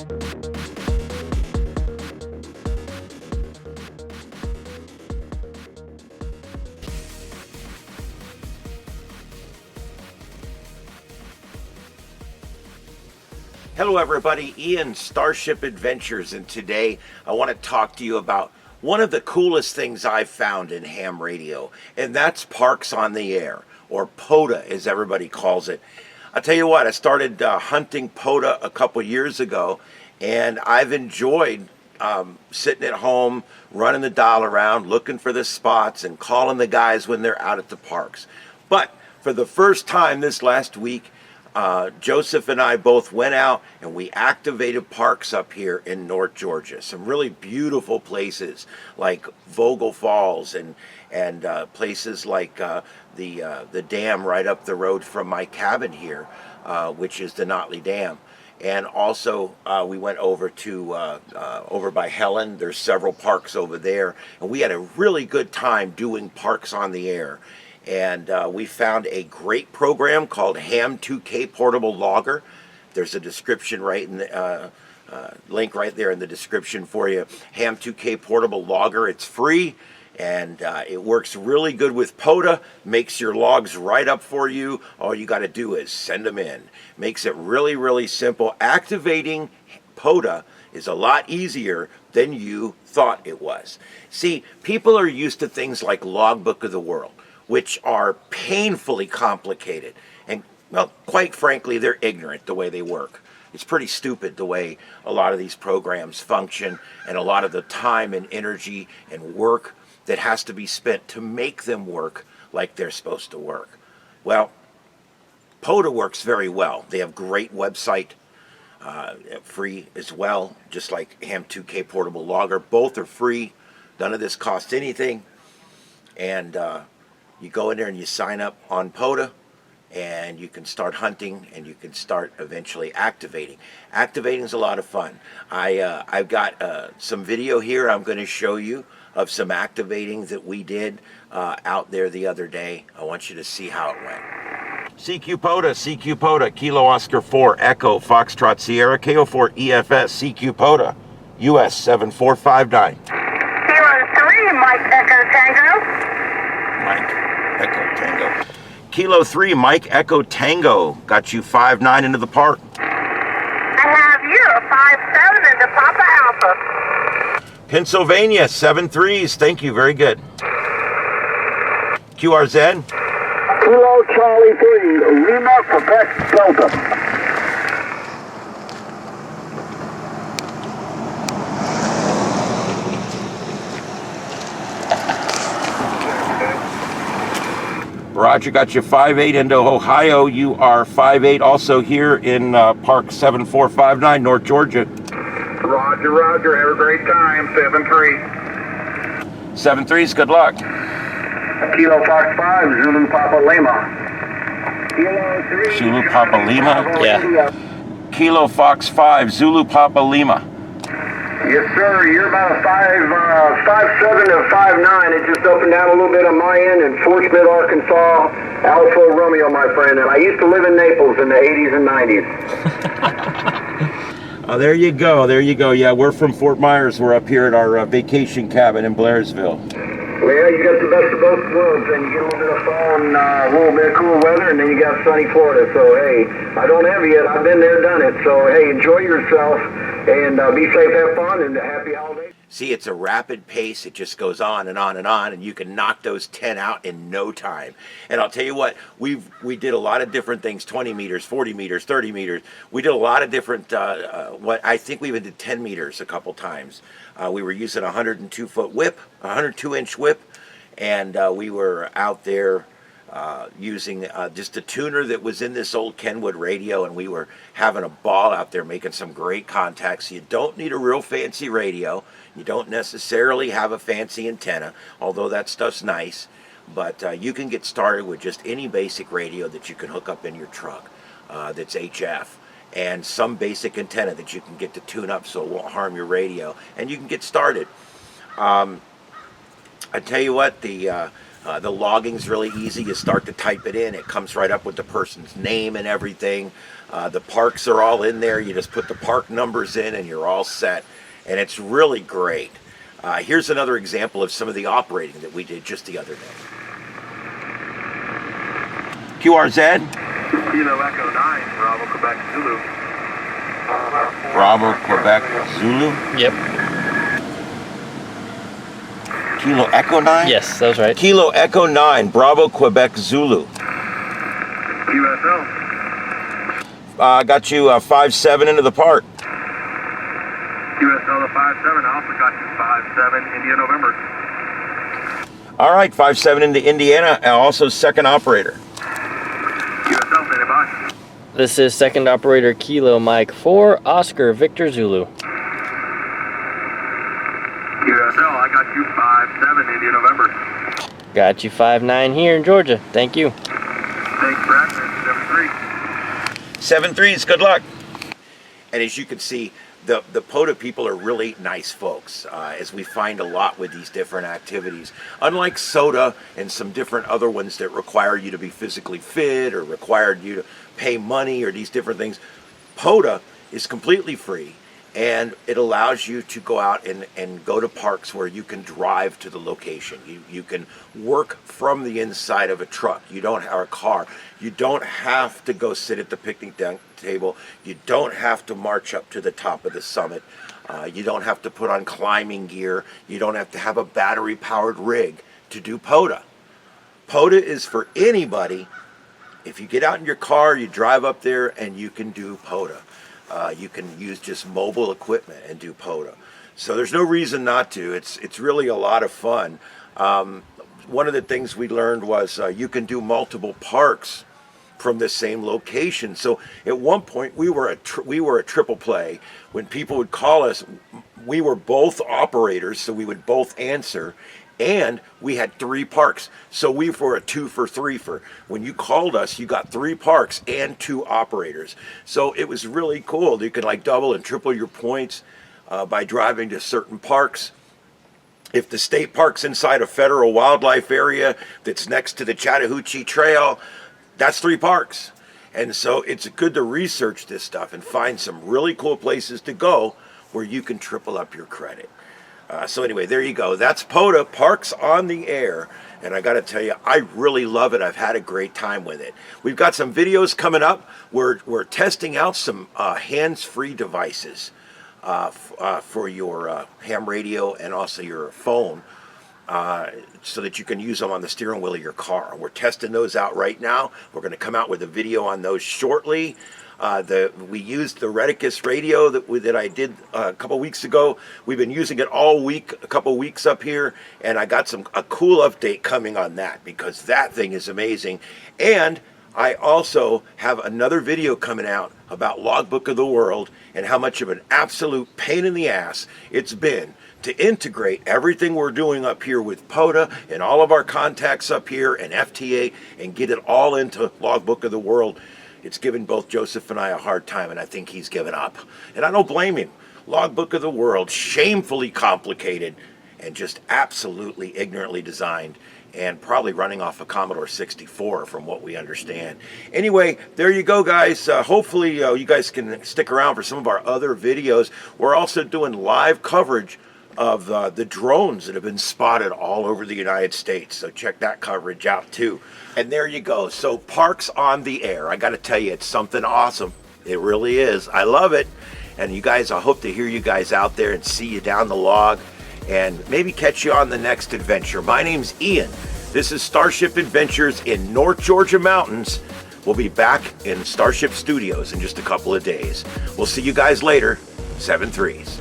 Hello everybody, Ian, Starship Adventures, and today I want to talk to you about one of the coolest things I've found in ham radio, and that's Parks on the Air, or POTA as everybody calls it. I'll tell you what, I started hunting POTA a couple years ago, and I've enjoyed sitting at home, running the dial around, looking for the spots, and calling the guys when they're out at the parks. But for the first time this last week, Joseph and I both went out and we activated parks up here in North Georgia. Some really beautiful places like Vogel Falls and places like the dam right up the road from my cabin here, which is the Notley Dam. And also we went over to over by Helen. There's several parks over there, and we had a really good time doing Parks on the Air. And we found a great program called Ham 2K Portable Logger. There's a description right in the link right there in the description for you. Ham 2K Portable Logger. It's free, and it works really good with POTA. Makes your logs right up for you. All you got to do is send them in. Makes it really, really simple. Activating POTA is a lot easier than you thought it was. See, people are used to things like Logbook of the World, which are painfully complicated. And, well, quite frankly, they're ignorant the way they work. It's pretty stupid the way a lot of these programs function, and a lot of the time and energy and work that has to be spent to make them work like they're supposed to work. Well, POTA works very well. They have great website, free as well, just like Ham 2K Portable Logger. Both are free. None of this costs anything. And you go in there and you sign up on POTA, and you can start hunting, and you can start eventually activating. Activating is a lot of fun. I've got some video here I'm going to show you of some activating that we did out there the other day. I want you to see how it went. CQ POTA, Kilo Oscar 4, Echo, Foxtrot Sierra, KO4 EFS, CQ POTA, US 7459. Kilo 3, Mike Echo Tango. Mike Echo Tango. Kilo 3, Mike Echo Tango. Got you 5-9 into the park. I have you 5-7 into Papa Alpha. Pennsylvania, 7-3s. Thank you. Very good. QRZ. Kilo Charlie 3, Lima, Quebec, Delta. Roger, got you 5-8 into Ohio. You are 5-8 also here in Park 7459, North Georgia. Roger, roger. Have a great time. 7-3. 7-3s, good luck. Kilo Fox 5, Zulu Papa Lima. Kilo 3. Zulu Papa Lima? Yeah. Kilo Fox 5, Zulu Papa Lima. Yes, sir. You're about a 5-7 to 5-9. It just opened down a little bit on my end in Fort Smith, Arkansas. Alpha Romeo, my friend. And I used to live in Naples in the 80s and 90s. Oh, there you go. There you go. Yeah, we're from Fort Myers. We're up here at our vacation cabin in Blairsville. Well, you got the best of both worlds, and you get a little bit of fall and a little bit of cool weather, and then you got sunny Florida. So, hey, I don't envy it. I've been there, done it. So, hey, enjoy yourself, and be safe, have fun, and happy holidays. See, it's a rapid pace. It just goes on and on and on, and you can knock those 10 out in no time. And I'll tell you what, we did a lot of different things, 20 meters, 40 meters, 30 meters. We did a lot of different, what I think we even did 10 meters a couple times. We were using a 102-foot whip, a 102-inch whip, and we were out there using just a tuner that was in this old Kenwood radio, and we were having a ball out there making some great contacts. You don't need a real fancy radio. You don't necessarily have a fancy antenna, although that stuff's nice. But you can get started with just any basic radio that you can hook up in your truck that's HF, and some basic antenna that you can get to tune up so it won't harm your radio, and you can get started. I tell you what, the The logging's really easy. You start to type it in, it comes right up with the person's name and everything. The parks are all in there. You just put the park numbers in and you're all set. And it's really great. Here's another example of some of the operating that we did just the other day. QRZ? Kilo Echo 9, Bravo, Quebec, Zulu. Bravo, Quebec, Zulu? Yep. Kilo Echo 9? Yes, that was right. Kilo Echo 9, Bravo, Quebec, Zulu. QSL. I got you 5-7 into the park. QSL to 5-7, I also got you 5-7, India, November. All right, 5-7 into Indiana, and also second operator. QSL, standing by. This is second operator Kilo Mike 4, Oscar Victor Zulu. QSL, I got you 5-7, India, November. Got you 5-9 here in Georgia. Thank you. Thanks, Brad. 7-3. 7-3s, good luck. And as you can see, the POTA people are really nice folks, as we find a lot with these different activities. Unlike SOTA and some different other ones that require you to be physically fit or required you to pay money or these different things, POTA is completely free. And it allows you to go out and go to parks where you can drive to the location. You can work from the inside of a truck. You don't have a car. You don't have to go sit at the picnic table. You don't have to march up to the top of the summit. You don't have to put on climbing gear. You don't have to have a battery-powered rig to do POTA. POTA is for anybody. If you get out in your car, you drive up there and you can do POTA. You can use just mobile equipment and do POTA. So there's no reason not to. It's really a lot of fun. One of the things we learned was you can do multiple parks from the same location. So at one point we were a triple play. When people would call us, we were both operators, so we would both answer. And we had 3 parks. So we were a 2 for 3 for. When you called us, you got 3 parks and 2 operators. So it was really cool. You could like double and triple your points by driving to certain parks. If the state park's inside a federal wildlife area that's next to the Chattahoochee Trail, that's 3 parks. And so it's good to research this stuff and find some really cool places to go where you can triple up your credit. So anyway, there you go. That's POTA, Parks on the Air. And I got to tell you, I really love it. I've had a great time with it. We've got some videos coming up. We're testing out some hands-free devices for your ham radio and also your phone, so that you can use them on the steering wheel of your car. We're testing those out right now. We're going to come out with a video on those shortly. We used the Reticus radio that I did a couple weeks ago. We've been using it all week, a couple weeks up here, and I got a cool update coming on that because that thing is amazing. And I also have another video coming out about Logbook of the World and how much of an absolute pain in the ass it's been to integrate everything we're doing up here with POTA and all of our contacts up here and FTA and get it all into Logbook of the World. It's given both Joseph and I a hard time, and I think he's given up. And I don't blame him. Logbook of the World, shamefully complicated and just absolutely ignorantly designed and probably running off a Commodore 64 from what we understand. Anyway, there you go, guys. Hopefully you guys can stick around for some of our other videos. We're also doing live coverage of the drones that have been spotted all over the United States. So check that coverage out too. And there you go. So Parks on the Air. I got to tell you, it's something awesome. It really is. I love it. And you guys, I hope to hear you guys out there and see you down the log and maybe catch you on the next adventure. My name's Ian. This is Starship Adventures in North Georgia Mountains. We'll be back in Starship Studios in just a couple of days. We'll see you guys later. 7-3s.